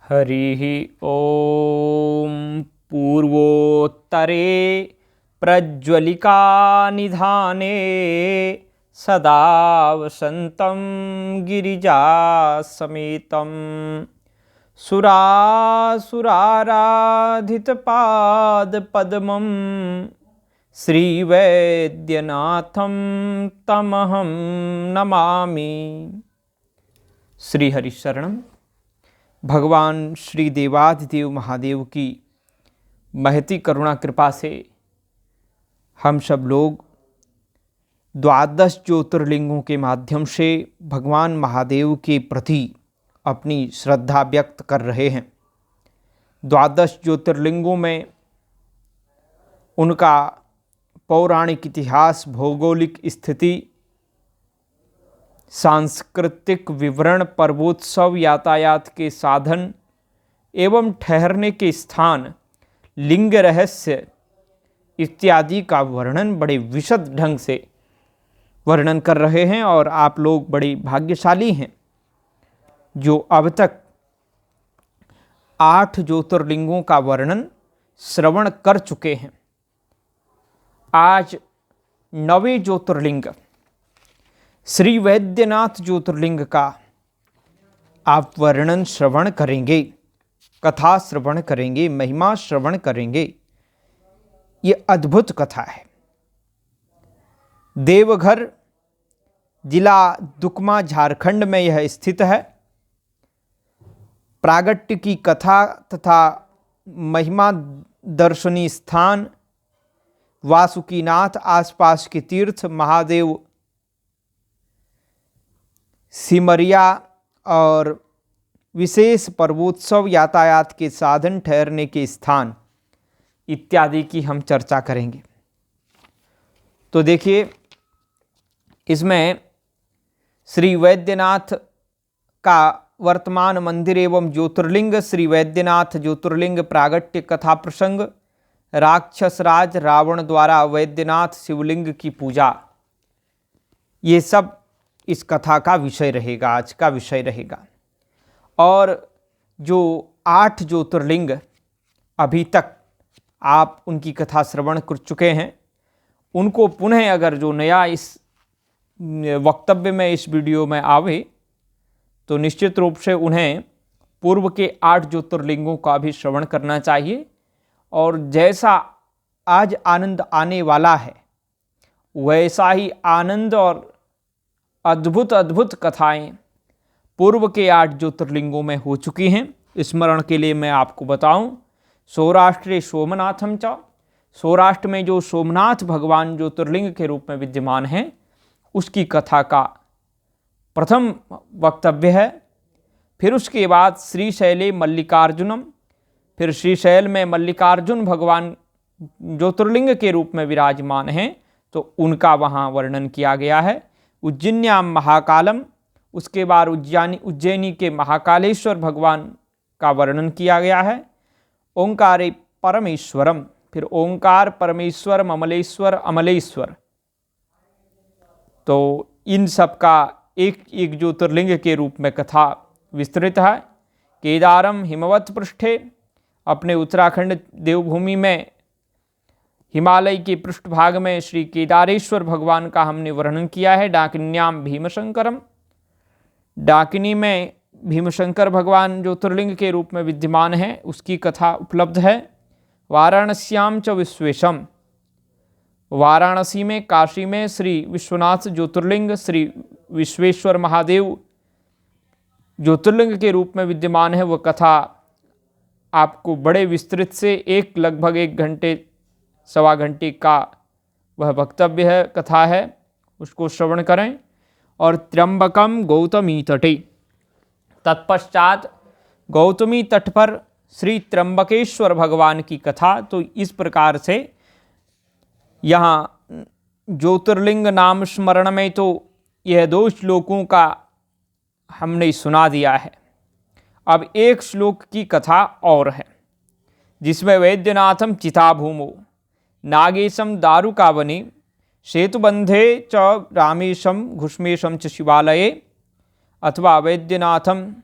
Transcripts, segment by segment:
हरिः ॐ पूर्वोत्तरे प्रज्वलिकानिधाने सदा वसन्तं गिरिजासमेतं सुरासुराराधितपादपद्मं श्रीवैद्यनाथं तमहं नमामि। श्री हरिशरणम। भगवान श्री देवाधिदेव महादेव की महती करुणा कृपा से हम सब लोग 12 ज्योतिर्लिंगों के माध्यम से भगवान महादेव के प्रति अपनी श्रद्धा व्यक्त कर रहे हैं। 12 ज्योतिर्लिंगों में उनका पौराणिक इतिहास, भौगोलिक स्थिति, सांस्कृतिक विवरण, पर्वोत्सव, यातायात के साधन एवं ठहरने के स्थान, लिंग रहस्य इत्यादि का वर्णन बड़े विशद ढंग से वर्णन कर रहे हैं। और आप लोग बड़े भाग्यशाली हैं जो अब तक 8 ज्योतिर्लिंगों का वर्णन श्रवण कर चुके हैं। आज 9वें ज्योतिर्लिंग श्री वैद्यनाथ ज्योतिर्लिंग का आप वर्णन श्रवण करेंगे, कथा श्रवण करेंगे, महिमा श्रवण करेंगे। ये अद्भुत कथा है। देवघर जिला दुकमा झारखंड में यह स्थित है। प्रागट्य की कथा तथा महिमा, दर्शनीय स्थान, वासुकीनाथ, आसपास के तीर्थ, महादेव, सिमरिया और विशेष पर्वोत्सव, यातायात के साधन, ठहरने के स्थान इत्यादि की हम चर्चा करेंगे। तो देखिए, इसमें श्री वैद्यनाथ का वर्तमान मंदिर एवं ज्योतिर्लिंग, श्री वैद्यनाथ ज्योतिर्लिंग प्रागट्य कथा प्रसंग, राक्षसराज रावण द्वारा वैद्यनाथ शिवलिंग की पूजा, ये सब इस कथा का विषय रहेगा, आज का विषय रहेगा। और जो 8 ज्योतिर्लिंग अभी तक आप उनकी कथा श्रवण कर चुके हैं, उनको पुनः अगर जो नया इस वक्तव्य में, इस वीडियो में आवे, तो निश्चित रूप से उन्हें पूर्व के 8 ज्योतिर्लिंगों का भी श्रवण करना चाहिए। और जैसा आज आनंद आने वाला है, वैसा ही आनंद और अद्भुत अद्भुत कथाएं पूर्व के 8 ज्योतिर्लिंगों में हो चुकी हैं। स्मरण के लिए मैं आपको बताऊं, सौराष्ट्रे सोमनाथम च, सौराष्ट्र में जो सोमनाथ भगवान ज्योतिर्लिंग के रूप में विद्यमान हैं, उसकी कथा का प्रथम वक्तव्य है। फिर उसके बाद श्रीशैले मल्लिकार्जुनम, फिर श्रीशैल में मल्लिकार्जुन भगवान ज्योतिर्लिंग के रूप में विराजमान हैं, तो उनका वहाँ वर्णन किया गया है। उज्जैन्याम महाकालम, उसके बाद उज्जैनी के महाकालेश्वर भगवान का वर्णन किया गया है। ओंकारे परमेश्वरम, फिर ओंकार परमेश्वर, अमलेश्वर, अमलेश्वर, तो इन सब का एक एक ज्योतिर्लिंग के रूप में कथा विस्तृत है। केदारम हिमवत पृष्ठे, अपने उत्तराखंड देवभूमि में हिमालय के पृष्ठभाग में श्री केदारेश्वर भगवान का हमने वर्णन किया है। डाकिन्याम भीमशंकरम, डाकिनी में भीमशंकर भगवान ज्योतिर्लिंग के रूप में विद्यमान है, उसकी कथा उपलब्ध है। वाराणस्याम च विश्वेशम, वाराणसी में, काशी में श्री विश्वनाथ ज्योतिर्लिंग, श्री विश्वेश्वर महादेव ज्योतिर्लिंग के रूप में विद्यमान है। वह कथा आपको बड़े विस्तृत से लगभग 1 घंटे, सवा घंटे का वह वक्तव्य है, कथा है, उसको श्रवण करें। और त्र्यंबकम गौतमी तटे, तत्पश्चात गौतमी तट पर श्री त्र्यंबकेश्वर भगवान की कथा। तो इस प्रकार से यहाँ ज्योतिर्लिंग नाम स्मरण में तो यह 2 श्लोकों का हमने सुना दिया है। अब एक श्लोक की कथा और है, जिसमें वैद्यनाथम चिताभूमो, नागेशम दारुकावने, सेतुबंधे च रामेशम घुष्मेशम च शिवालये, अथवा वैद्यनाथम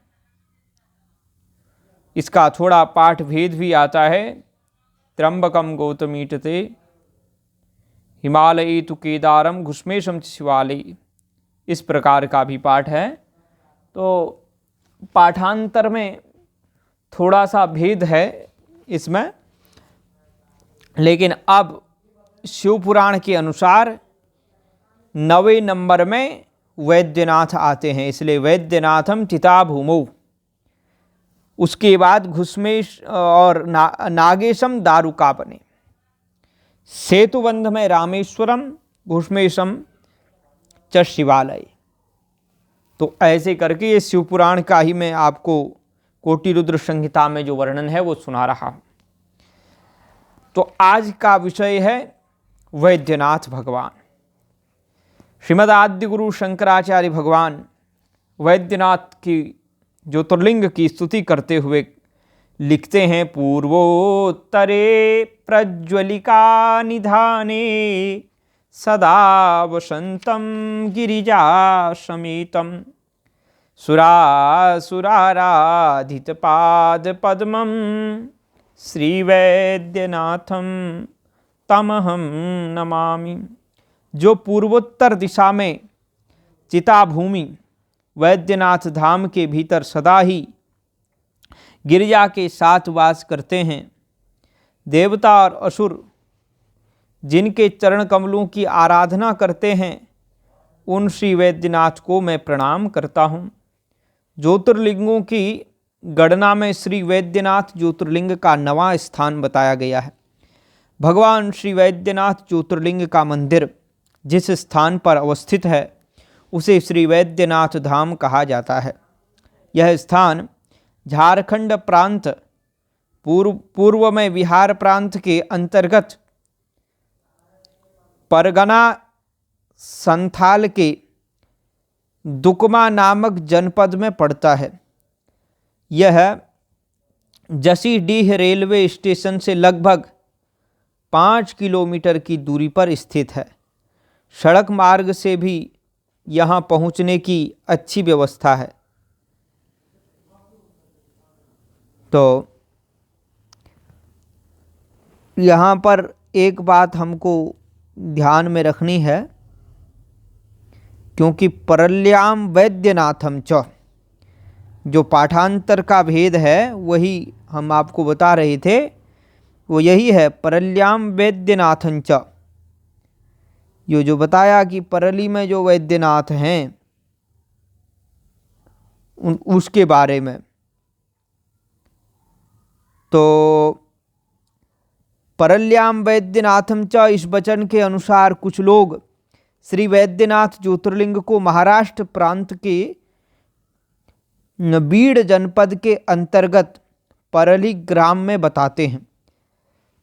इसका थोड़ा पाठ भेद भी आता है। त्र्यंबकम गौतमीटते हिमालय तु केदारम घुष्मेशम शिवालय, इस प्रकार का भी पाठ है। तो पाठांतर में थोड़ा सा भेद है इसमें, लेकिन अब शिव पुराण के अनुसार 9वें नंबर में वैद्यनाथ आते हैं, इसलिए वैद्यनाथम चिता भूमौ। उसके बाद घुष्मेश और नागेशम दारुकापने, सेतुबंध में रामेश्वरम, घुष्मेशम च शिवालय। तो ऐसे करके ये शिव पुराण का ही मैं आपको कोटि रुद्र संहिता में जो वर्णन है वो सुना रहा हूं। तो आज का विषय है वैद्यनाथ भगवान। श्रीमद् आद्य गुरु शंकराचार्य भगवान वैद्यनाथ की ज्योतिर्लिंग की स्तुति करते हुए लिखते हैं, पूर्वोत्तरे प्रज्वलिका निधाने सदा वसंतम गिरिजा समेतम सुरासुराराधित पाद पद्मम श्रीवैद्यनाथम तमहम नमामि। जो पूर्वोत्तर दिशा में चिताभूमि वैद्यनाथ धाम के भीतर सदा ही गिरिजा के साथ वास करते हैं, देवता और असुर जिनके चरण कमलों की आराधना करते हैं, उन श्री वैद्यनाथ को मैं प्रणाम करता हूँ। ज्योतिर्लिंगों की गणना में श्री वैद्यनाथ ज्योतिर्लिंग का 9वां स्थान बताया गया है। भगवान श्री वैद्यनाथ ज्योतिर्लिंग का मंदिर जिस स्थान पर अवस्थित है उसे श्री वैद्यनाथ धाम कहा जाता है। यह स्थान झारखंड प्रांत पूर्व में बिहार प्रांत के अंतर्गत परगना संथाल के दुकमा नामक जनपद में पड़ता है। यह जसीडीह रेलवे स्टेशन से लगभग 5 किलोमीटर की दूरी पर स्थित है। सड़क मार्ग से भी यहाँ पहुँचने की अच्छी व्यवस्था है। तो यहाँ पर एक बात हमको ध्यान में रखनी है, क्योंकि परल्याम वैद्यनाथम च, जो पाठांतर का भेद है वही हम आपको बता रहे थे, वो यही है, परल्याम वैद्यनाथं च। ये जो बताया कि परली में जो वैद्यनाथ हैं उसके बारे में। तो परल्याम वैद्यनाथम च, इस वचन के अनुसार कुछ लोग श्री वैद्यनाथ ज्योतिर्लिंग को महाराष्ट्र प्रांत के बीड़ जनपद के अंतर्गत परली ग्राम में बताते हैं।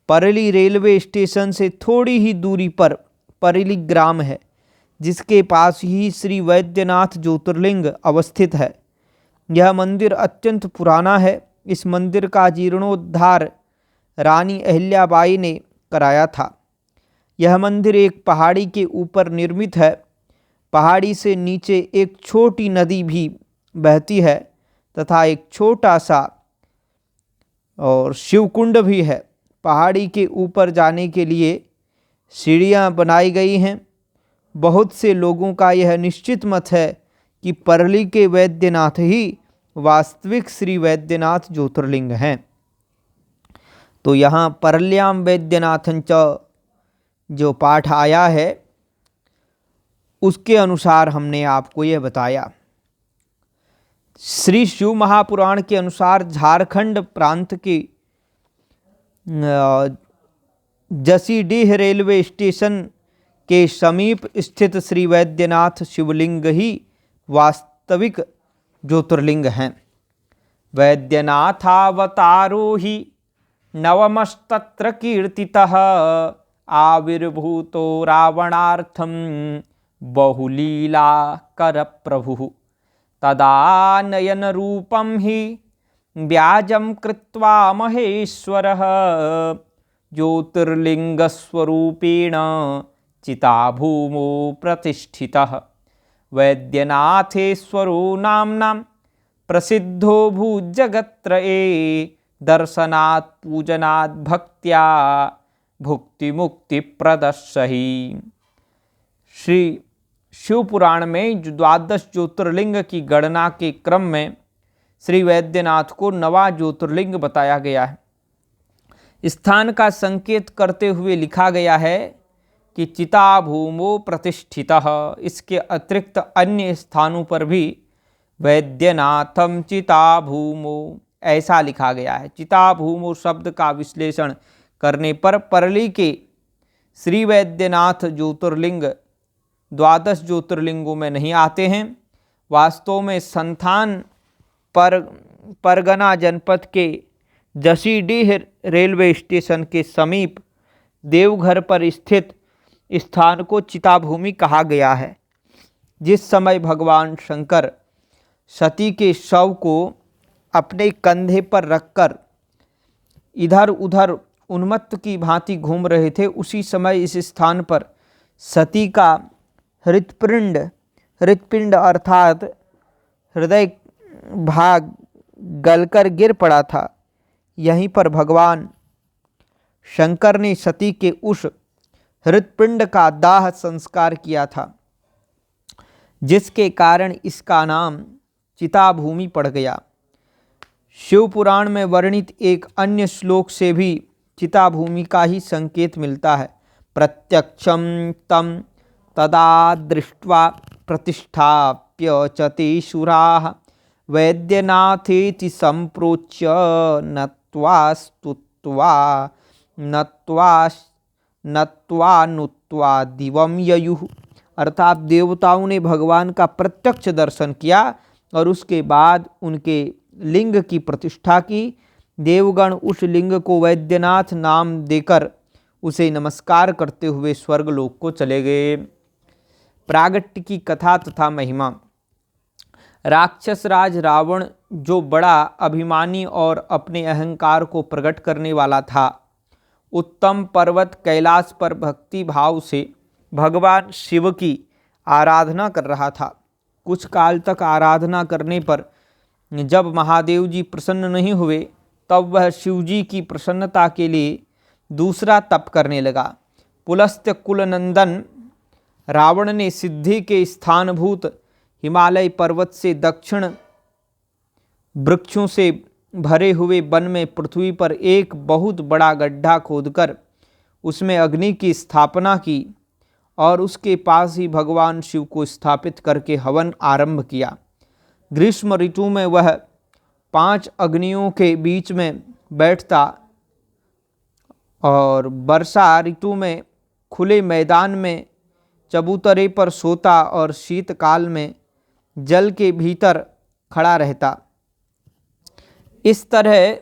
परली रेलवे स्टेशन से थोड़ी ही दूरी पर परली ग्राम है, जिसके पास ही श्री वैद्यनाथ ज्योतिर्लिंग अवस्थित है। यह मंदिर अत्यंत पुराना है। इस मंदिर का जीर्णोद्धार रानी अहिल्याबाई ने कराया था। यह मंदिर एक पहाड़ी के ऊपर निर्मित है। पहाड़ी से नीचे एक छोटी नदी भी बहती है तथा एक छोटा सा और शिवकुंड भी है। पहाड़ी के ऊपर जाने के लिए सीढ़ियाँ बनाई गई हैं। बहुत से लोगों का यह निश्चित मत है कि परली के वैद्यनाथ ही वास्तविक श्री वैद्यनाथ ज्योतिर्लिंग हैं। तो यहाँ परल्याम वैद्यनाथं च जो पाठ आया है उसके अनुसार हमने आपको यह बताया। श्री शिव महापुराण के अनुसार झारखंड प्रांत के जसीडीह रेलवे स्टेशन के समीप स्थित श्री वैद्यनाथ शिवलिंग ही वास्तविक ज्योतिर्लिंग हैं। वैद्यनाथावतारो ही नवमस्तत्र कीर्तितः आविर्भूतो रावणार्थं बहुलीला कर प्रभुः तदानयन रूपं हि व्याजं कृत्वा महेश्वरः ज्योतिर्लिंगस्वरूपेण चिताभूमौ प्रतिष्ठितः। वैद्यनाथेश्वरो नाम्ना प्रसिद्धो भूजगत्रये दर्शनात् पूजनात् भक्त्या भुक्ति मुक्ति प्रदर्शही। श्री शिव पुराण में जो 12 ज्योतिर्लिंग की गणना के क्रम में श्री वैद्यनाथ को 9वां ज्योतिर्लिंग बताया गया है। स्थान का संकेत करते हुए लिखा गया है कि चिता भूमो प्रतिष्ठितः। इसके अतिरिक्त अन्य स्थानों पर भी वैद्यनाथम चिता भूमो ऐसा लिखा गया है। चिता भूमो शब्द का विश्लेषण करने पर परली के श्री वैद्यनाथ ज्योतिर्लिंग 12 ज्योतिर्लिंगों में नहीं आते हैं। वास्तव में संथान परगना जनपद के जसीडीह रेलवे स्टेशन के समीप देवघर पर स्थित स्थान को चिताभूमि कहा गया है। जिस समय भगवान शंकर सती के शव को अपने कंधे पर रखकर इधर उधर उन्मत्त की भांति घूम रहे थे, उसी समय इस स्थान पर सती का हृत्पिंड अर्थात हृदय भाग गलकर गिर पड़ा था। यहीं पर भगवान शंकर ने सती के उस हृत्पिंड का दाह संस्कार किया था, जिसके कारण इसका नाम चिताभूमि पड़ गया। शिव पुराण में वर्णित एक अन्य श्लोक से भी चिताभूमि का ही संकेत मिलता है। प्रत्यक्षं तम तदा दृष्ट्वा प्रतिष्ठाप्य च ते शूराः वैद्यनाथेति संप्रोच्य नत्वा स्तुत्वा नुत्वा दिवम ययुः। अर्थात देवताओं ने भगवान का प्रत्यक्ष दर्शन किया और उसके बाद उनके लिंग की प्रतिष्ठा की। देवगण उस लिंग को वैद्यनाथ नाम देकर उसे नमस्कार करते हुए स्वर्गलोक को चले गए। प्रागट्य की कथा तथा महिमा। राक्षस राज रावण, जो बड़ा अभिमानी और अपने अहंकार को प्रकट करने वाला था, उत्तम पर्वत कैलाश पर भक्ति भाव से भगवान शिव की आराधना कर रहा था। कुछ काल तक आराधना करने पर जब महादेव जी प्रसन्न नहीं हुए, तब वह शिव जी की प्रसन्नता के लिए दूसरा तप करने लगा। पुलस्त्य कुलनंदन रावण ने सिद्धि के स्थानभूत हिमालय पर्वत से दक्षिण वृक्षों से भरे हुए वन में पृथ्वी पर एक बहुत बड़ा गड्ढा खोदकर उसमें अग्नि की स्थापना की और उसके पास ही भगवान शिव को स्थापित करके हवन आरंभ किया। ग्रीष्म ऋतु में वह 5 अग्नियों के बीच में बैठता और वर्षा ऋतु में खुले मैदान में चबूतरे पर सोता और शीतकाल में जल के भीतर खड़ा रहता। इस तरह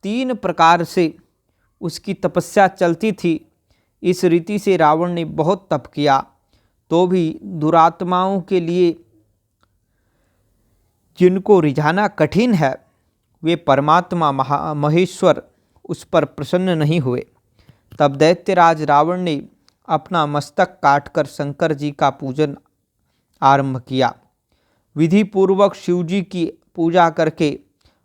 3 प्रकार से उसकी तपस्या चलती थी। इस रीति से रावण ने बहुत तप किया, तो भी दुरात्माओं के लिए जिनको रिझाना कठिन है, वे परमात्मा महेश्वर उस पर प्रसन्न नहीं हुए। तब दैत्यराज रावण ने अपना मस्तक काटकर शंकर जी का पूजन आरंभ किया। विधि पूर्वक शिव जी की पूजा करके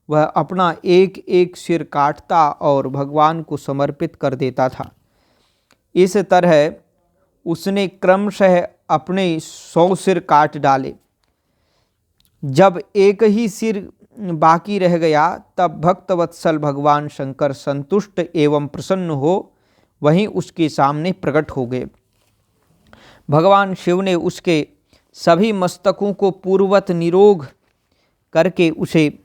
वह अपना एक एक सिर काटता और भगवान को समर्पित कर देता था। इस तरह उसने क्रमशः अपने 100 सिर काट डाले। जब एक ही सिर बाकी रह गया, तब भक्तवत्सल भगवान शंकर संतुष्ट एवं प्रसन्न हो वहीं उसके सामने प्रकट हो गए। भगवान शिव ने उसके सभी मस्तकों को पूर्ववत निरोग करके उसे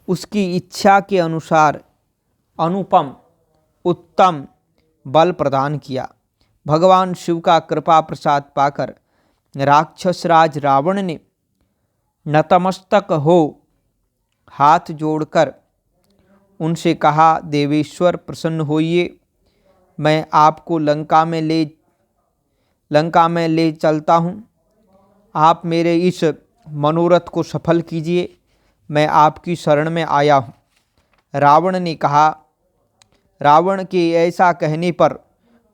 उसकी इच्छा के अनुसार अनुपम उत्तम बल प्रदान किया। भगवान शिव का कृपा प्रसाद पाकर राक्षस राज रावण ने नतमस्तक हो हाथ जोड़कर उनसे कहा, देवेश्वर प्रसन्न होइए, मैं आपको लंका में ले चलता हूँ। आप मेरे इस मनोरथ को सफल कीजिए, मैं आपकी शरण में आया हूँ। रावण ने कहा। रावण के ऐसा कहने पर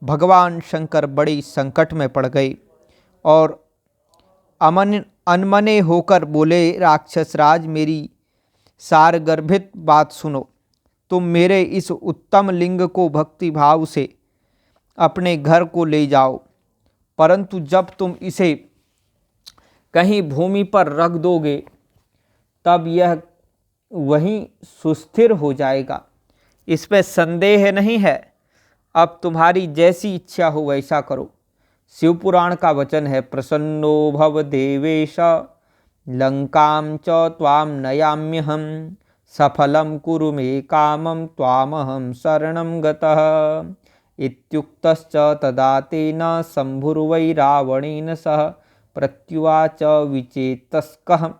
भगवान शंकर बड़े संकट में पड़ गए और अनमने होकर बोले, राक्षस राज, मेरी सारगर्भित बात सुनो। तुम मेरे इस उत्तम लिंग को भक्ति भाव से अपने घर को ले जाओ, परंतु जब तुम इसे कहीं भूमि पर रख दोगे तब यह वहीं सुस्थिर हो जाएगा, इस पर संदेह नहीं है। अब तुम्हारी जैसी इच्छा हो वैसा करो। शिवपुराण का वचन है, प्रसन्नो भव देवेश लंकां च त्वां नयाम्यहं सफलं कुरु मे कामं त्वामहं शरणं गतः इत्युक्तश्च तदा तेन शम्भुर्वै रावणेन सह प्रत्युवाच विचेतस्कः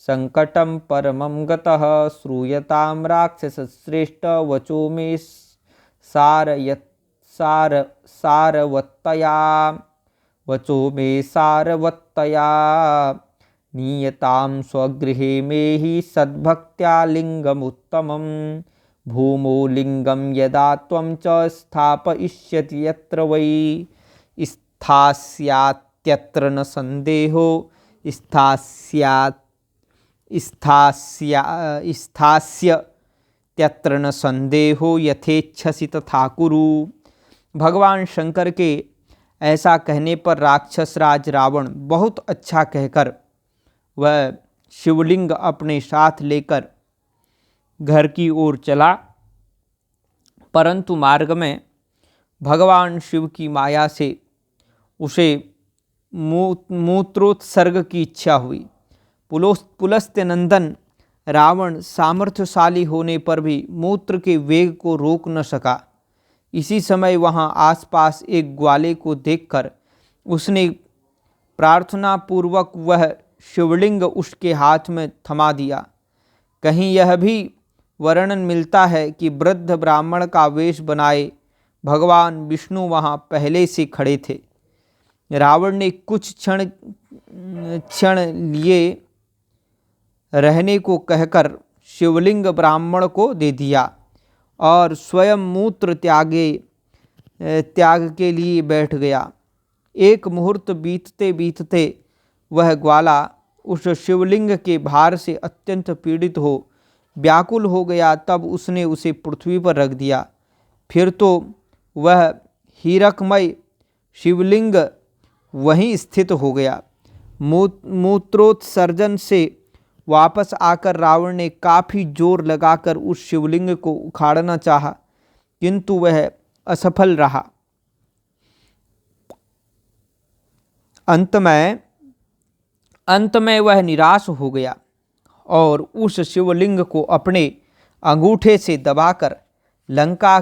संकटं परमं गतः श्रूयतां राक्षसश्रेष्ठ वचो मे सारवत्तया वचो मे सारवत्तया नीयतां स्वगृहे मे हि सद्भक्त्या लिङ्गमुत्तमं भूमौ लिङ्गं यदा त्वं च स्थापयिष्यति यत्र वै स्थास्यात्यत्र न सन्देहो स्थास्यत्यत्र न संदेहो यथेच्छसि तथा कुरु। भगवान शंकर के ऐसा कहने पर राक्षस राज रावण बहुत अच्छा कहकर वह शिवलिंग अपने साथ लेकर घर की ओर चला, परंतु मार्ग में भगवान शिव की माया से उसे मूत्रोत्सर्ग की इच्छा हुई। पुलस्त्य नंदन रावण सामर्थ्यशाली होने पर भी मूत्र के वेग को रोक न सका। इसी समय वहां आसपास एक ग्वाले को देखकर उसने प्रार्थना पूर्वक वह शिवलिंग उसके हाथ में थमा दिया। कहीं यह भी वर्णन मिलता है कि वृद्ध ब्राह्मण का वेश बनाए भगवान विष्णु वहां पहले से खड़े थे। रावण ने कुछ क्षण लिए रहने को कहकर शिवलिंग ब्राह्मण को दे दिया और स्वयं मूत्र त्याग के लिए बैठ गया। एक मुहूर्त बीतते बीतते वह ग्वाला उस शिवलिंग के भार से अत्यंत पीड़ित हो व्याकुल हो गया। तब उसने उसे पृथ्वी पर रख दिया। फिर तो वह हीरकमय शिवलिंग वहीं स्थित हो गया। मूत्रोत्सर्जन से वापस आकर रावण ने काफ़ी जोर लगाकर उस शिवलिंग को उखाड़ना चाहा, किंतु वह असफल रहा। अंत में वह निराश हो गया और उस शिवलिंग को अपने अंगूठे से दबाकर लंका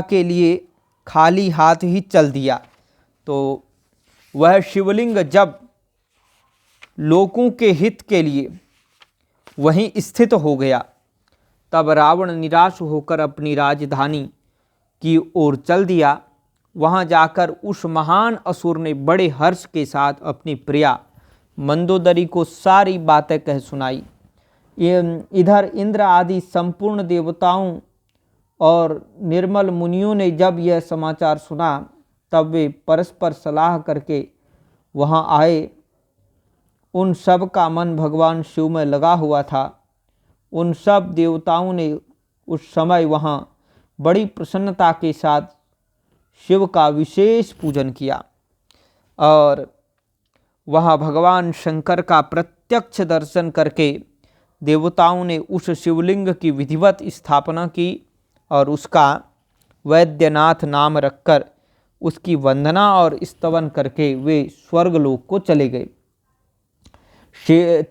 के लिए खाली हाथ ही चल दिया। तो वह शिवलिंग जब लोगों के हित के लिए वहीं स्थित हो गया, तब रावण निराश होकर अपनी राजधानी की ओर चल दिया। वहां जाकर उस महान असुर ने बड़े हर्ष के साथ अपनी प्रिया मंदोदरी को सारी बातें कह सुनाई। इधर इंद्र आदि संपूर्ण देवताओं और निर्मल मुनियों ने जब यह समाचार सुना, तब वे परस्पर सलाह करके वहां आए। उन सब का मन भगवान शिव में लगा हुआ था। उन सब देवताओं ने उस समय वहां बड़ी प्रसन्नता के साथ शिव का विशेष पूजन किया और वहां भगवान शंकर का प्रत्यक्ष दर्शन करके देवताओं ने उस शिवलिंग की विधिवत स्थापना की और उसका वैद्यनाथ नाम रखकर उसकी वंदना और स्तवन करके वे स्वर्गलोक को चले गए।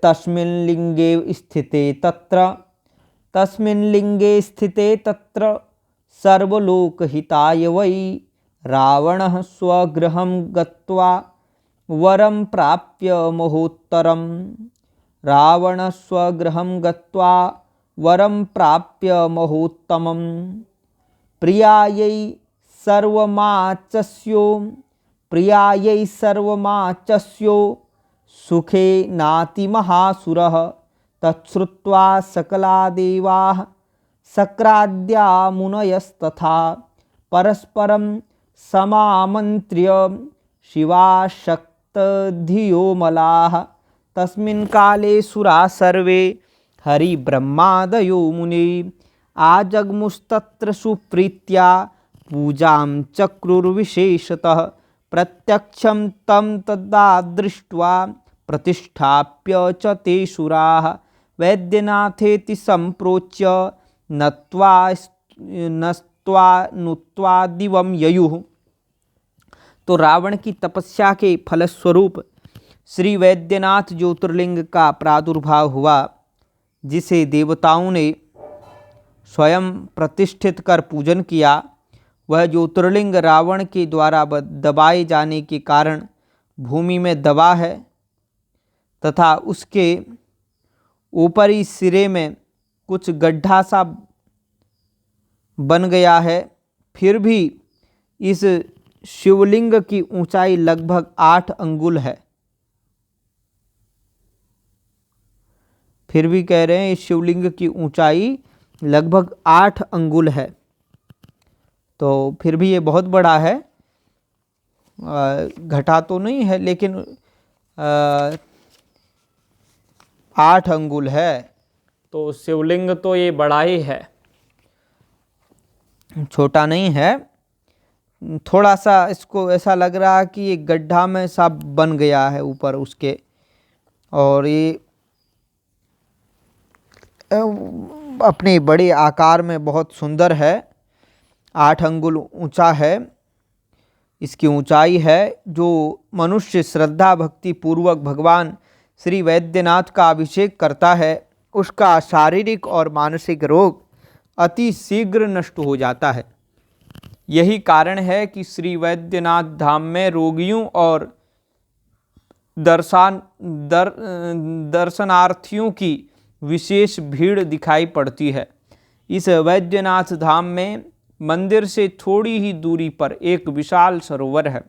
तस्मिन् लिंगे स्थिते तत्र सर्वलोकहिताय वै रावणः स्वगृहं गत्वा वरं प्राप्य महोत्तरम्। रावणः स्वगृहं गत्वा वरं प्राप्य महोत्तमम्। प्रियायै सर्वमाचस्यो सुखे नातिमहासुरः। तच्छ्रुत्वा सकला देवाः सक्राद्या मुनयस्तथा परस्परं समामन्त्र्य शिवाशक्तधियो मलाः तस्मिन् काले सुरा सर्वे हरि ब्रह्मादयो मुने आजग्मुस्तत्र सुप्रीत्या पूजां चक्रुर्विशेषतः प्रत्यक्षं तं तदा दृष्ट्वा प्रतिष्ठाप्य च ते सुराः वैद्यनाथेति सम्प्रोच्य नत्वा नुत्वा दिवं ययुः। तो रावण की तपस्या के फलस्वरूप श्री वैद्यनाथ ज्योतिर्लिंग का प्रादुर्भाव हुआ, जिसे देवताओं ने स्वयं प्रतिष्ठित कर पूजन किया। वह ज्योतिर्लिंग रावण के द्वारा दबाए जाने के कारण भूमि में दबा है तथा उसके ऊपरी सिरे में कुछ गड्ढा सा बन गया है। फिर भी इस शिवलिंग की ऊंचाई लगभग 8 अंगुल है। फिर भी कह रहे हैं इस शिवलिंग की ऊंचाई लगभग 8 अंगुल है, तो फिर भी ये बहुत बड़ा है। घटा तो नहीं है लेकिन 8 अंगुल है, तो शिवलिंग तो ये बड़ा ही है, छोटा नहीं है। थोड़ा सा इसको ऐसा लग रहा है कि ये गड्ढा में सा बन गया है ऊपर उसके, और ये अपने बड़े आकार में बहुत सुंदर है। 8 अंगुल ऊंचा है इसकी ऊंचाई है। जो मनुष्य श्रद्धा भक्ति पूर्वक भगवान श्री वैद्यनाथ का अभिषेक करता है, उसका शारीरिक और मानसिक रोग अति शीघ्र नष्ट हो जाता है। यही कारण है कि श्री वैद्यनाथ धाम में रोगियों और दर्शनार्थियों की विशेष भीड़ दिखाई पड़ती है। इस वैद्यनाथ धाम में मंदिर से थोड़ी ही दूरी पर एक विशाल सरोवर है,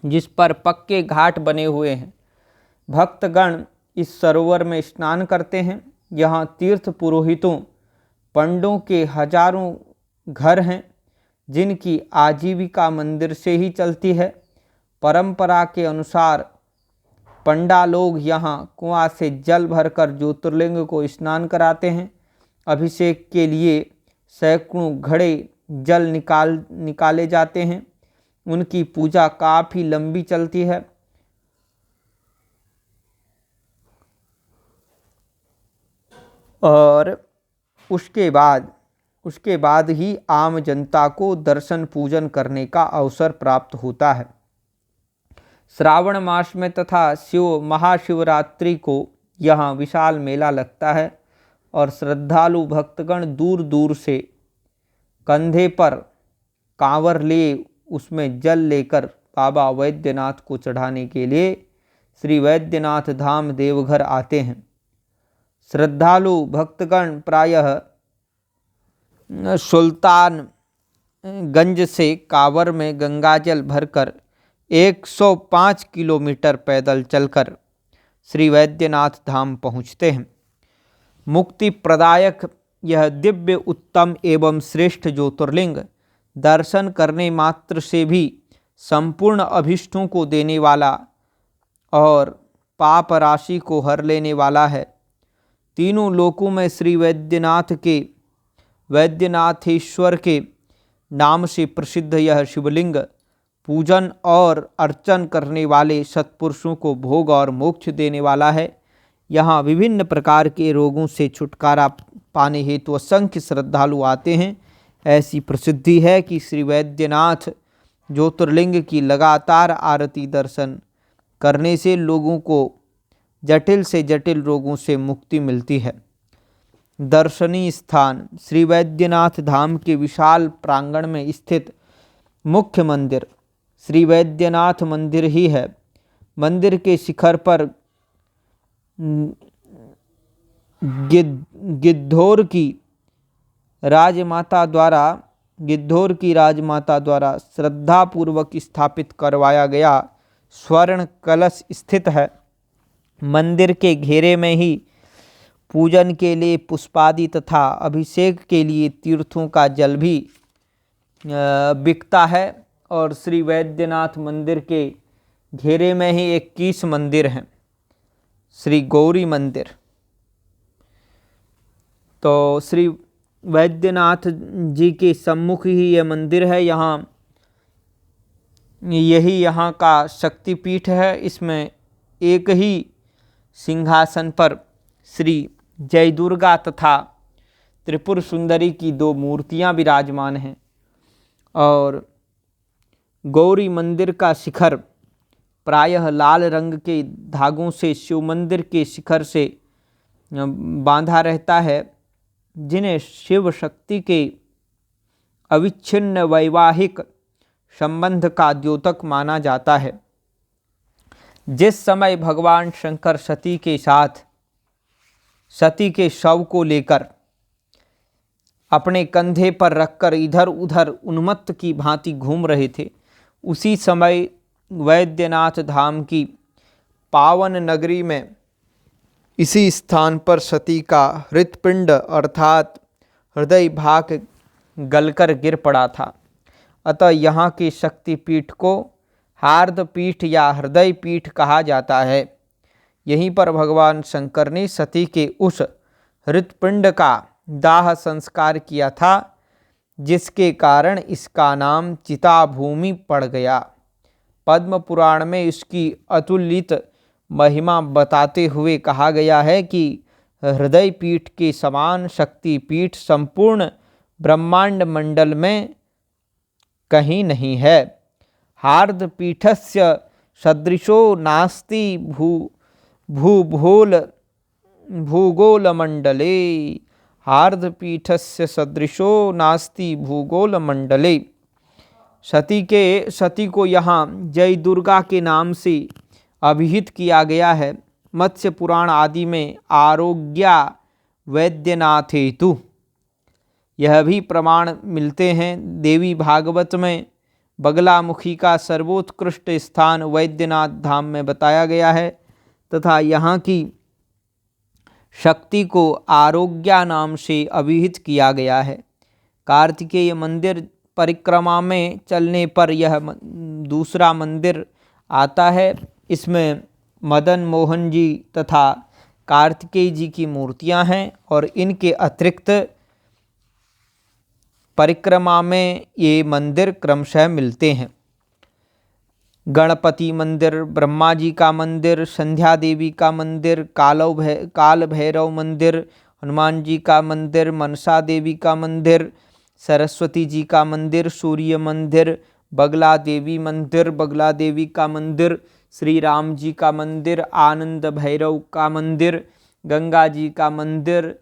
जिस पर पक्के घाट बने हुए हैं। भक्तगण इस सरोवर में स्नान करते हैं। यहाँ तीर्थ पुरोहितों पंडों के हजारों घर हैं, जिनकी आजीविका मंदिर से ही चलती है। परंपरा के अनुसार पंडा लोग यहाँ कुआं से जल भरकर ज्योतिर्लिंग को स्नान कराते हैं। अभिषेक के लिए सैकड़ों घड़े जल निकाले जाते हैं। उनकी पूजा काफ़ी लंबी चलती है। और उसके बाद ही आम जनता को दर्शन पूजन करने का अवसर प्राप्त होता है। श्रावण मास में तथा महाशिवरात्रि को यहाँ विशाल मेला लगता है और श्रद्धालु भक्तगण दूर दूर से कंधे पर कांवर लिए उसमें जल लेकर बाबा वैद्यनाथ को चढ़ाने के लिए श्री वैद्यनाथ धाम देवघर आते हैं। श्रद्धालु भक्तगण प्रायः सुल्तानगंज से कांवर में गंगाजल भरकर 105 किलोमीटर पैदल चलकर श्री वैद्यनाथ धाम पहुँचते हैं। मुक्ति प्रदायक यह दिव्य उत्तम एवं श्रेष्ठ ज्योतिर्लिंग दर्शन करने मात्र से भी संपूर्ण अभिष्टों को देने वाला और पाप राशि को हर लेने वाला है। तीनों लोकों में श्री वैद्यनाथेश्वर के नाम से प्रसिद्ध यह शिवलिंग पूजन और अर्चन करने वाले सत्पुरुषों को भोग और मोक्ष देने वाला है। यहाँ विभिन्न प्रकार के रोगों से छुटकारा पाने हेतु असंख्य श्रद्धालु आते हैं। ऐसी प्रसिद्धि है कि श्री वैद्यनाथ ज्योतिर्लिंग की लगातार आरती दर्शन करने से लोगों को जटिल से जटिल रोगों से मुक्ति मिलती है। दर्शनीय स्थान श्री वैद्यनाथ धाम के विशाल प्रांगण में स्थित मुख्य मंदिर श्री वैद्यनाथ मंदिर ही है। मंदिर के शिखर पर गिद्धौर की राजमाता द्वारा श्रद्धापूर्वक स्थापित करवाया गया स्वर्ण कलश स्थित है। मंदिर के घेरे में ही पूजन के लिए पुष्पादि तथा अभिषेक के लिए तीर्थों का जल भी बिकता है। और श्री वैद्यनाथ मंदिर के घेरे में ही 21 मंदिर हैं। श्री गौरी मंदिर। तो श्री वैद्यनाथ जी के सम्मुख ही यह मंदिर है। यही यहाँ का शक्तिपीठ है। इसमें एक ही सिंहासन पर श्री जय दुर्गा तथा त्रिपुर सुंदरी की 2 मूर्तियाँ विराजमान हैं। और गौरी मंदिर का शिखर प्रायः लाल रंग के धागों से शिव मंदिर के शिखर से बांधा रहता है, जिन्हें शिव शक्ति के अविच्छिन्न वैवाहिक संबंध का द्योतक माना जाता है। जिस समय भगवान शंकर सती के साथ सती के शव को लेकर अपने कंधे पर रखकर इधर उधर उन्मत्त की भांति घूम रहे थे, उसी समय वैद्यनाथ धाम की पावन नगरी में इसी स्थान पर सती का हृत्पिंड अर्थात हृदय भाग गलकर गिर पड़ा था। अतः यहाँ के शक्तिपीठ को हार्दपीठ या हृदय पीठ कहा जाता है। यहीं पर भगवान शंकर ने सती के उस हृत्पिंड का दाह संस्कार किया था, जिसके कारण इसका नाम चिताभूमि पड़ गया। पद्म पुराण में इसकी अतुलित महिमा बताते हुए कहा गया है कि हृदय पीठ के समान शक्तिपीठ संपूर्ण ब्रह्मांड मंडल में कहीं नहीं है। हार्दपीठस्य सदृशो नास्ति भूगोलमंडले। हार्दपीठस्य सदृशो नास्ति भूगोलमंडले। सती को यहाँ जय दुर्गा के नाम से अभिहित किया गया है। मत्स्य पुराण आदि में आरोग्या वैद्यनाथेतु यह भी प्रमाण मिलते हैं। देवी भागवत में बगलामुखी का सर्वोत्कृष्ट स्थान वैद्यनाथ धाम में बताया गया है तथा यहाँ की शक्ति को आरोग्या नाम से अभिहित किया गया है। कार्तिकेय मंदिर परिक्रमा में चलने पर यह दूसरा मंदिर आता है। इसमें मदन मोहन जी तथा कार्तिकेय जी की मूर्तियां हैं और इनके अतिरिक्त परिक्रमा में ये मंदिर क्रमशः मिलते हैं। गणपति मंदिर, ब्रह्मा जी का मंदिर, संध्या देवी का मंदिर, काल भैरव मंदिर, हनुमान जी का मंदिर, मनसा देवी का मंदिर, सरस्वती जी का मंदिर, सूर्य मंदिर, बगला देवी का मंदिर, श्री राम जी का मंदिर, आनंद भैरव का मंदिर, गंगा जी का मंदिर,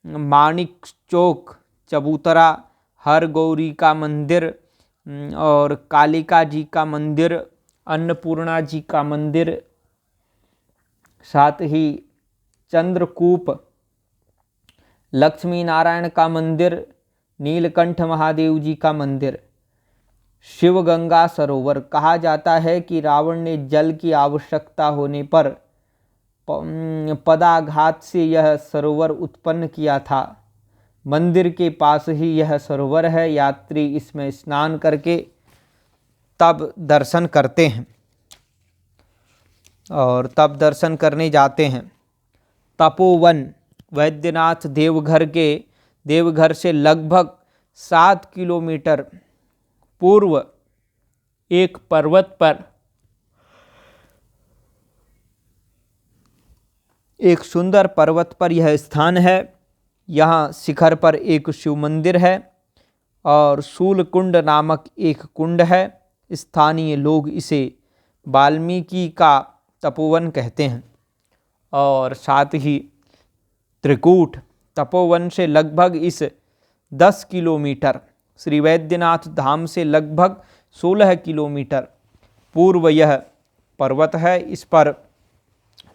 मानिक चौक चबूतरा, हर गौरी का मंदिर और कालिका जी का मंदिर, अन्नपूर्णा जी का मंदिर, साथ ही चंद्रकूप, लक्ष्मी नारायण का मंदिर, नीलकंठ महादेव जी का मंदिर, शिव गंगा सरोवर। कहा जाता है कि रावण ने जल की आवश्यकता होने पर पदाघात से यह सरोवर उत्पन्न किया था। मंदिर के पास ही यह सरोवर है। यात्री इसमें स्नान करके तब दर्शन करते हैं और तब दर्शन करने जाते हैं। तपोवन वैद्यनाथ देवघर से लगभग 7 किलोमीटर पूर्व एक पर्वत पर एक सुंदर पर्वत पर यह स्थान है। यहाँ शिखर पर एक शिव मंदिर है और शूलकुंड नामक एक कुंड है। स्थानीय लोग इसे वाल्मीकि का तपोवन कहते हैं। और साथ ही त्रिकूट तपोवन से लगभग इस 10 किलोमीटर, श्री वैद्यनाथ धाम से लगभग 16 किलोमीटर पूर्व यह पर्वत है। इस पर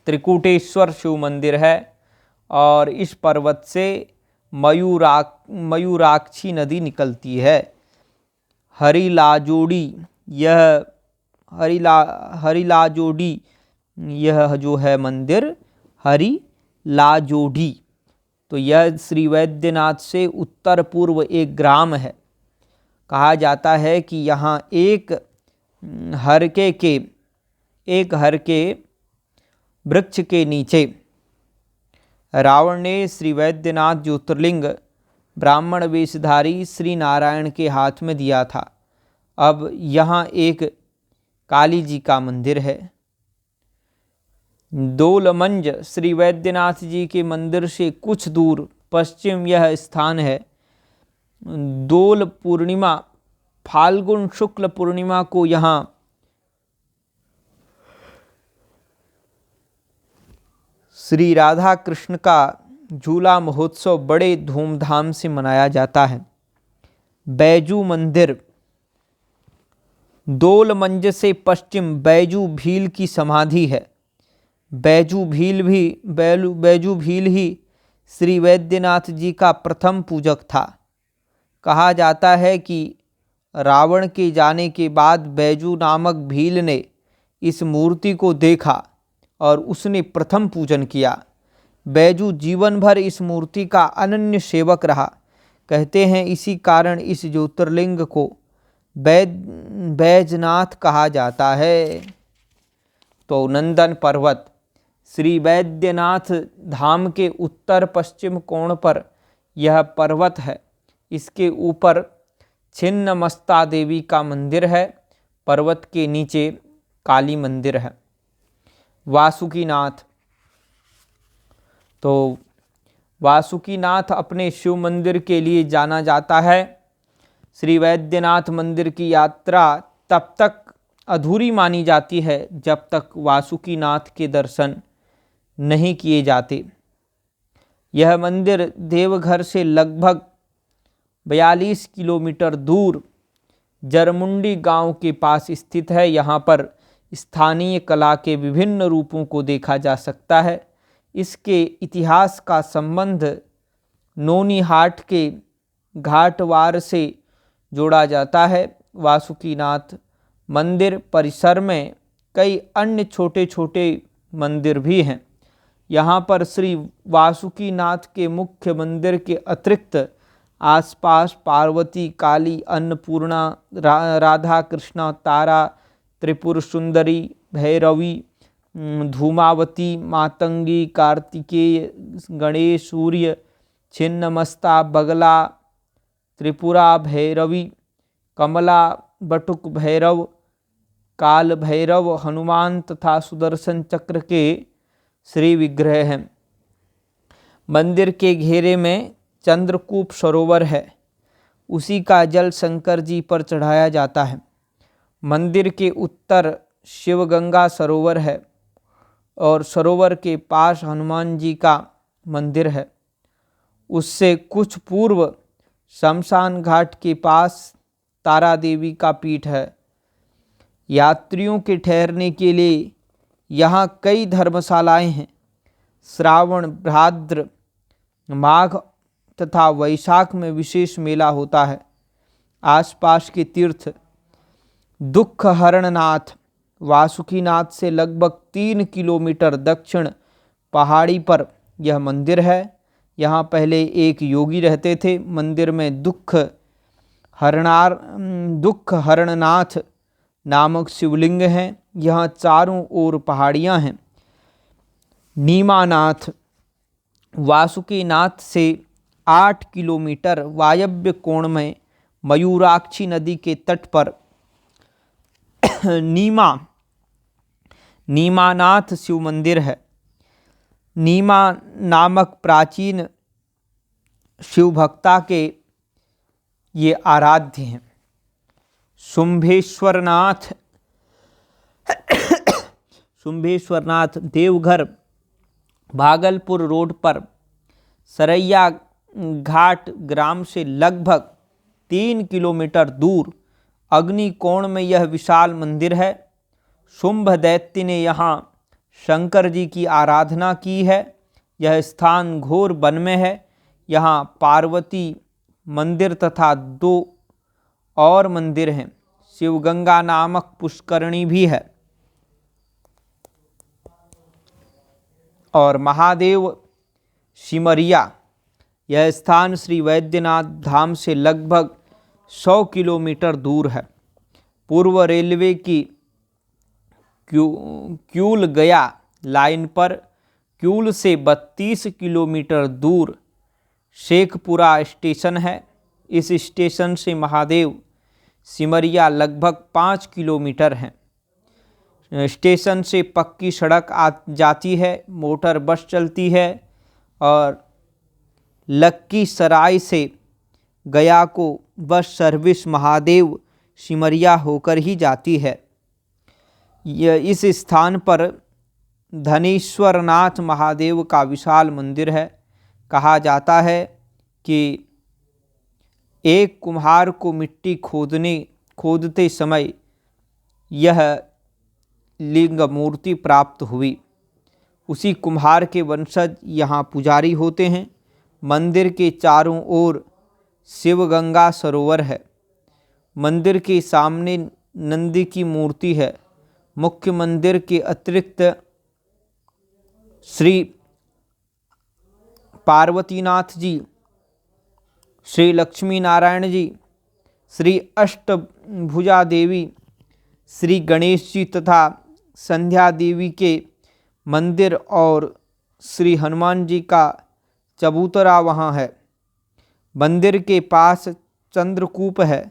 त्रिकूटेश्वर शिव मंदिर है और इस पर्वत से मयूराक्षी नदी निकलती है। हरिलाजोड़ी यह जो है मंदिर हरिलाजोड़ी, तो यह श्री वैद्यनाथ से उत्तर पूर्व एक ग्राम है। कहा जाता है कि यहाँ एक हरके वृक्ष के नीचे रावण ने श्री वैद्यनाथ ज्योतिर्लिंग ब्राह्मण वेशधारी श्री नारायण के हाथ में दिया था। अब यहाँ एक काली जी का मंदिर है। दोलमंज श्री वैद्यनाथ जी के मंदिर से कुछ दूर पश्चिम यह स्थान है। दोल पूर्णिमा फाल्गुन शुक्ल पूर्णिमा को यहाँ श्री राधा कृष्ण का झूला महोत्सव बड़े धूमधाम से मनाया जाता है। बैजू मंदिर दोलमंज से पश्चिम बैजू भील की समाधि है। बैजू भील ही श्री वैद्यनाथ जी का प्रथम पूजक था। कहा जाता है कि रावण के जाने के बाद बैजू नामक भील ने इस मूर्ति को देखा और उसने प्रथम पूजन किया। बैजू जीवन भर इस मूर्ति का अनन्य सेवक रहा। कहते हैं इसी कारण इस ज्योतिर्लिंग को बैजनाथ कहा जाता है। तो नंदन पर्वत श्री वैद्यनाथ धाम के उत्तर पश्चिम कोण पर यह पर्वत है। इसके ऊपर छिन्नमस्ता देवी का मंदिर है। पर्वत के नीचे काली मंदिर है। वासुकीनाथ तो वासुकीनाथ अपने शिव मंदिर के लिए जाना जाता है। श्री वैद्यनाथ मंदिर की यात्रा तब तक अधूरी मानी जाती है जब तक वासुकीनाथ के दर्शन नहीं किए जाते। यह मंदिर देवघर से लगभग 42 किलोमीटर दूर जरमुंडी गांव के पास स्थित है। यहाँ पर स्थानीय कला के विभिन्न रूपों को देखा जा सकता है। इसके इतिहास का संबंध नोनीहाट के घाटवार से जोड़ा जाता है। वासुकीनाथ मंदिर परिसर में कई अन्य छोटे छोटे मंदिर भी हैं। यहाँ पर श्री वासुकीनाथ के मुख्य मंदिर के अतिरिक्त आसपास पार्वती, काली, अन्नपूर्णा, राधा कृष्णा, तारा, त्रिपुर सुंदरी, भैरवी, धूमावती, मातंगी, कार्तिकेय, गणेश, सूर्य, छिन्नमस्ता, बगला, त्रिपुरा भैरवी, कमला, बटुक भैरव, काल भैरव, हनुमान तथा सुदर्शन चक्र के श्री विग्रह हैं। मंदिर के घेरे में चंद्रकूप सरोवर है। उसी का जल शंकर जी पर चढ़ाया जाता है। मंदिर के उत्तर शिवगंगा सरोवर है और सरोवर के पास हनुमान जी का मंदिर है। उससे कुछ पूर्व शमशान घाट के पास तारा देवी का पीठ है। यात्रियों के ठहरने के लिए यहाँ कई धर्मशालाएं हैं। श्रावण, भाद्र, माघ तथा वैशाख में विशेष मेला होता है। आसपास के तीर्थ दुख हरणनाथ वासुकीनाथ से लगभग 3 किलोमीटर दक्षिण पहाड़ी पर यह मंदिर है। यहाँ पहले एक योगी रहते थे। मंदिर में दुख हरणनाथ नामक शिवलिंग हैं। यहाँ चारों ओर पहाड़ियाँ हैं। नीमानाथ वासुकीनाथ से 8 किलोमीटर वायव्य कोण में मयूराक्षी नदी के तट पर नीमानाथ शिव मंदिर है। नीमा नामक प्राचीन शिव भक्ता के ये आराध्य हैं। शुंभेश्वरनाथ देवघर भागलपुर रोड पर सरैया घाट ग्राम से लगभग 3 किलोमीटर दूर अग्निकोण में यह विशाल मंदिर है। शुंभ दैत्य ने यहाँ शंकर जी की आराधना की है। यह स्थान घोर वन में है। यहाँ पार्वती मंदिर तथा 2 और मंदिर हैं। शिवगंगा नामक पुष्करणी भी है और महादेव सिमरिया। यह स्थान श्री वैद्यनाथ धाम से लगभग 100 किलोमीटर दूर है। पूर्व रेलवे की क्यूल गया लाइन पर क्यूल से 32 किलोमीटर दूर शेखपुरा स्टेशन है। इस स्टेशन से महादेव सिमरिया लगभग 5 किलोमीटर है। स्टेशन से पक्की सड़क जाती है, मोटर बस चलती है और लक्कीसराय से गया को बस सर्विस महादेव सिमरिया होकर ही जाती है। इस स्थान पर धनेश्वरनाथ महादेव का विशाल मंदिर है। कहा जाता है कि एक कुम्हार को मिट्टी खोदते समय यह लिंग मूर्ति प्राप्त हुई। उसी कुम्हार के वंशज यहाँ पुजारी होते हैं। मंदिर के चारों ओर शिवगंगा सरोवर है। मंदिर के सामने नंदी की मूर्ति है। मुख्य मंदिर के अतिरिक्त श्री पार्वतीनाथ जी, श्री लक्ष्मी नारायण जी, श्री अष्टभुजा देवी, श्री गणेश जी तथा संध्या देवी के मंदिर और श्री हनुमान जी का चबूतरा वहाँ है। मंदिर के पास चंद्रकूप है।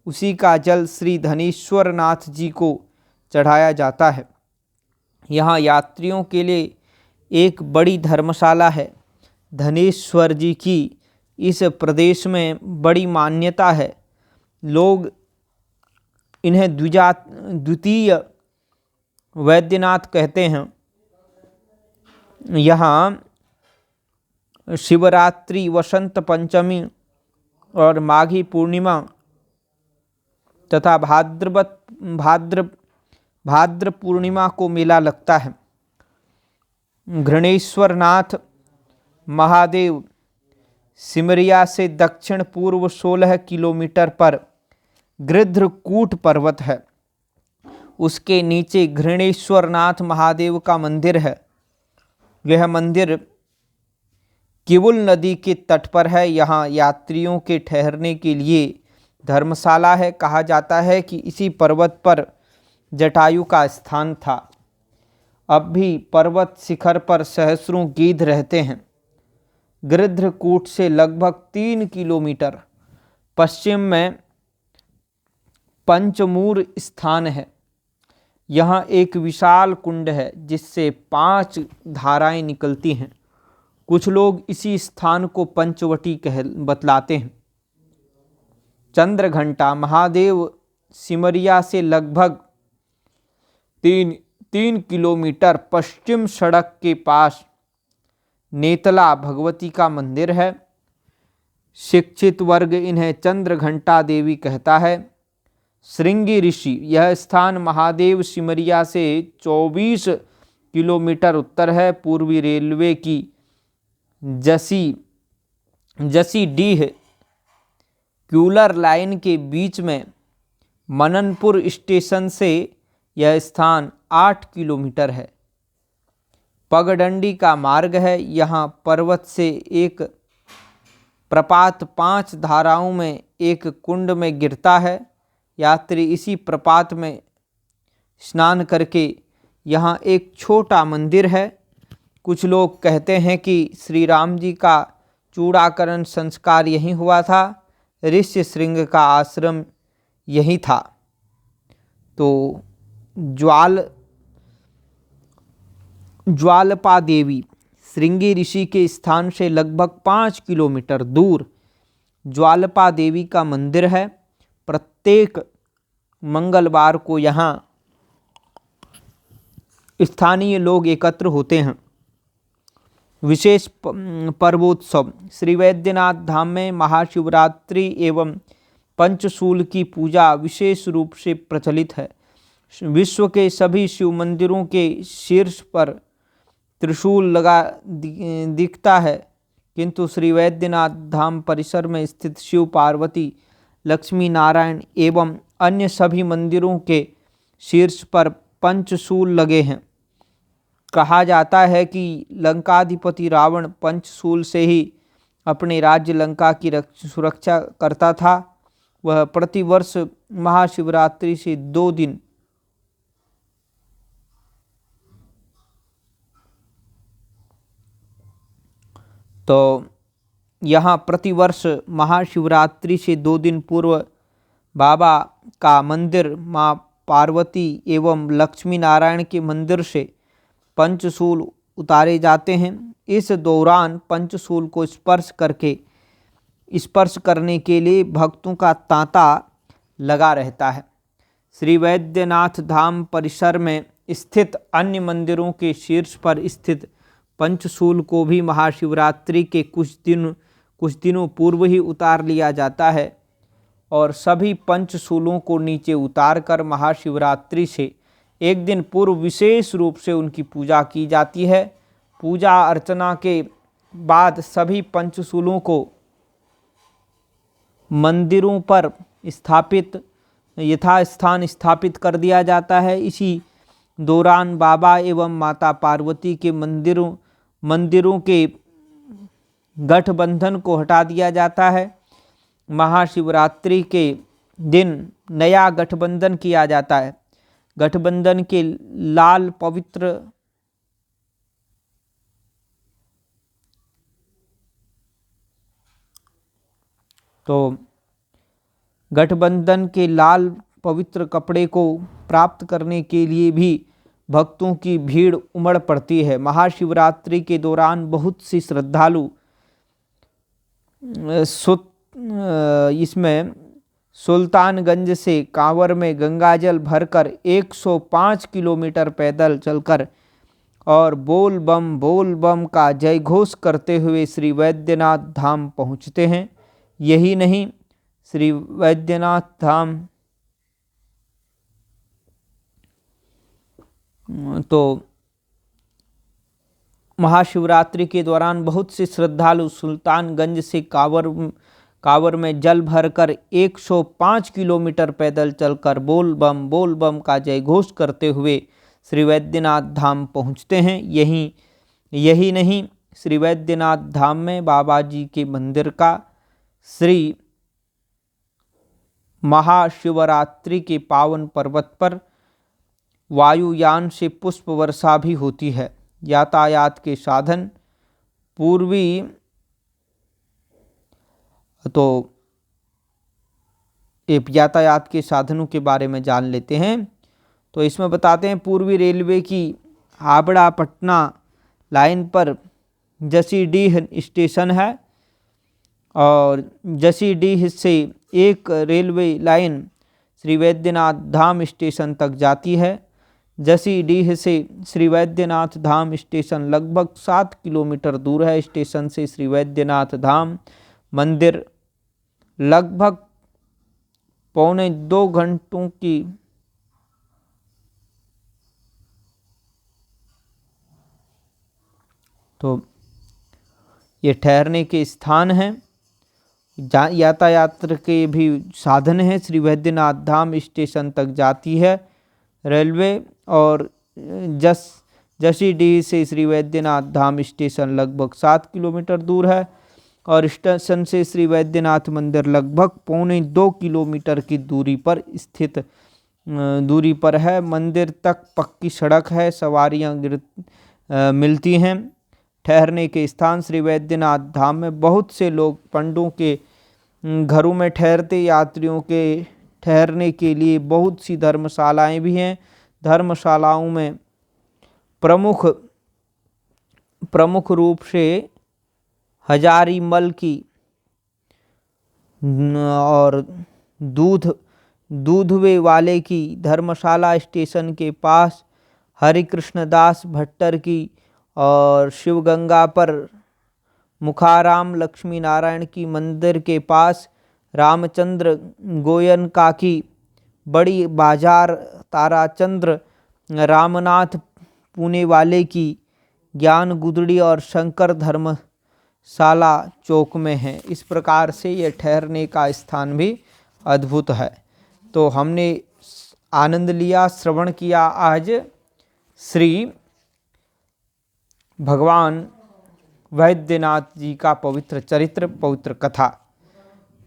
उसी का जल श्री धनेश्वर नाथ जी को चढ़ाया जाता है। यहाँ यात्रियों के लिए एक बड़ी धर्मशाला है। धनेश्वर जी की इस प्रदेश में बड़ी मान्यता है। लोग इन्हें द्वितीय वैद्यनाथ कहते हैं। यहाँ शिवरात्रि, वसंत पंचमी और माघी पूर्णिमा तथा भाद्र पूर्णिमा को मेला लगता है। घृणेश्वरनाथ महादेव सिमरिया से दक्षिण पूर्व 16 किलोमीटर पर गृध्रकूट पर्वत है। उसके नीचे घृणेश्वरनाथ महादेव का मंदिर है। यह मंदिर किवुल नदी के तट पर है। यहाँ यात्रियों के ठहरने के लिए धर्मशाला है। कहा जाता है कि इसी पर्वत पर जटायु का स्थान था। अब भी पर्वत शिखर पर सहस्रों गीध रहते हैं। गृध्रकूट से लगभग 3 किलोमीटर पश्चिम में पंचमूर स्थान है। यहाँ एक विशाल कुंड है जिससे 5 धाराएं निकलती हैं। कुछ लोग इसी स्थान को पंचवटी बतलाते हैं। चंद्रघंटा महादेव सिमरिया से लगभग 3 किलोमीटर पश्चिम सड़क के पास नेतला भगवती का मंदिर है। शिक्षित वर्ग इन्हें चंद्रघंटा देवी कहता है। श्रृंगी ऋषि, यह स्थान महादेव सिमरिया से 24 किलोमीटर उत्तर है। पूर्वी रेलवे की जसी डीह क्यूलर लाइन के बीच में मननपुर स्टेशन से यह स्थान 8 किलोमीटर है। पगडंडी का मार्ग है। यहाँ पर्वत से एक प्रपात 5 धाराओं में एक कुंड में गिरता है। यात्री इसी प्रपात में स्नान करके यहाँ एक छोटा मंदिर है। कुछ लोग कहते हैं कि श्री राम जी का चूड़ाकरण संस्कार यहीं हुआ था। ऋष्य श्रृंग का आश्रम यहीं था। तो ज्वालपा देवी श्रृंगी ऋषि के स्थान से लगभग 5 किलोमीटर दूर ज्वालपा देवी का मंदिर है। प्रत्येक मंगलवार को यहाँ स्थानीय लोग एकत्र होते हैं। विशेष पर्वोत्सव, श्री वैद्यनाथ धाम में महाशिवरात्रि एवं पंचशूल की पूजा विशेष रूप से प्रचलित है। विश्व के सभी शिव मंदिरों के शीर्ष पर त्रिशूल लगा दिखता है, किंतु श्री वैद्यनाथ धाम परिसर में स्थित शिव, पार्वती, लक्ष्मी नारायण एवं अन्य सभी मंदिरों के शीर्ष पर पंचशूल लगे हैं। कहा जाता है कि लंकाधिपति रावण पंचशूल से ही अपने राज्य लंका की सुरक्षा करता था। वह प्रतिवर्ष महाशिवरात्रि से 2 दिन तो यहाँ प्रतिवर्ष महाशिवरात्रि से 2 दिन पूर्व बाबा का मंदिर माँ पार्वती एवं लक्ष्मी नारायण के मंदिर से पंचशूल उतारे जाते हैं। इस दौरान पंचशूल को स्पर्श करने के लिए भक्तों का तांता लगा रहता है। श्री वैद्यनाथ धाम परिसर में स्थित अन्य मंदिरों के शीर्ष पर स्थित पंचशूल को भी महाशिवरात्रि के कुछ दिनों पूर्व ही उतार लिया जाता है और सभी पंचशूलों को नीचे उतारकर महाशिवरात्रि से एक दिन पूर्व विशेष रूप से उनकी पूजा की जाती है। पूजा अर्चना के बाद सभी पंचशूलों को मंदिरों पर यथास्थान स्थापित कर दिया जाता है। इसी दौरान बाबा एवं माता पार्वती के मंदिरों के गठबंधन को हटा दिया जाता है। महाशिवरात्रि के दिन नया गठबंधन किया जाता है। गठबंधन के लाल पवित्र कपड़े को प्राप्त करने के लिए भी भक्तों की भीड़ उमड़ पड़ती है। महाशिवरात्रि के दौरान बहुत सी श्रद्धालु इसमें सुल्तानगंज से कांवर में गंगाजल भरकर 105 किलोमीटर पैदल चलकर और बोल बम का जय घोष करते हुए श्री वैद्यनाथ धाम पहुँचते हैं। यही नहीं, श्री वैद्यनाथ धाम तो महाशिवरात्रि के दौरान बहुत से श्रद्धालु सुल्तानगंज से कांवर में जल भरकर 105 किलोमीटर पैदल चलकर बोल बम का जय घोष करते हुए श्री वैद्यनाथ धाम पहुँचते हैं। यही नहीं, श्री वैद्यनाथ धाम में बाबा जी के मंदिर का श्री महाशिवरात्रि के पावन पर्वत पर वायुयान से पुष्प वर्षा भी होती है। यातायात के साधन यातायात के साधनों के बारे में जान लेते हैं। तो इसमें बताते हैं पूर्वी रेलवे की हावड़ा पटना लाइन पर जसीडीह स्टेशन है और जसीडीह से एक रेलवे लाइन श्री वैद्यनाथ धाम स्टेशन तक जाती है। जसीडीह से श्री वैद्यनाथ धाम स्टेशन लगभग 7 किलोमीटर दूर है। स्टेशन से श्री वैद्यनाथ धाम मंदिर लगभग 1.25 घंटों की तो ये ठहरने के स्थान हैं। यातायात के भी साधन हैं। श्री वैद्यनाथ धाम स्टेशन तक जाती है रेलवे और जसीडीह से श्री वैद्यनाथ धाम स्टेशन लगभग 7 किलोमीटर दूर है और स्टेशन से श्री वैद्यनाथ मंदिर लगभग 1.25 किलोमीटर की दूरी पर है। मंदिर तक पक्की सड़क है, सवारियां मिलती हैं। ठहरने के स्थान श्री वैद्यनाथ धाम में बहुत से लोग पंडों के घरों में ठहरते। यात्रियों के ठहरने के लिए बहुत सी धर्मशालाएं भी हैं। धर्मशालाओं में प्रमुख रूप से हजारीमल की और दूधवे वाले की धर्मशाला स्टेशन के पास, हरिकृष्णदास भट्टर की और शिवगंगा पर मुखाराम लक्ष्मी नारायण की मंदिर के पास रामचंद्र गोयनका की बड़ी बाजार, ताराचंद्र रामनाथ पुणे वाले की ज्ञान गुदड़ी और शंकर धर्मशाला चौक में है। इस प्रकार से यह ठहरने का स्थान भी अद्भुत है। तो हमने आनंद लिया, श्रवण किया आज श्री भगवान वैद्यनाथ जी का पवित्र चरित्र, पवित्र कथा।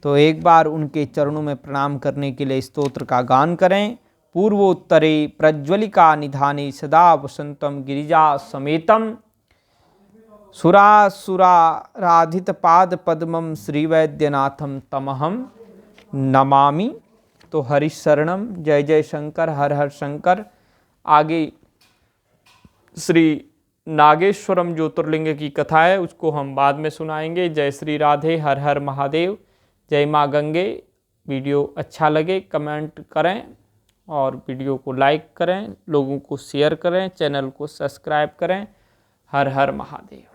तो एक बार उनके चरणों में प्रणाम करने के लिए स्तोत्र का गान करें। पूर्वोत्तरे प्रज्वलिका निधाने सदा वसंतम गिरिजा समेतम सुरासुराराधित पाद पद्मम श्रीवैद्यनाथम तमहम नमामि। तो हरिशरणम, जय जय शंकर, हर हर शंकर। आगे श्री नागेश्वरम ज्योतिर्लिंग की कथा है, उसको हम बाद में सुनाएंगे। जय श्री राधे, हर हर महादेव, जय माँ गंगे। वीडियो अच्छा लगे कमेंट करें और वीडियो को लाइक करें, लोगों को शेयर करें, चैनल को सब्सक्राइब करें। हर हर महादेव।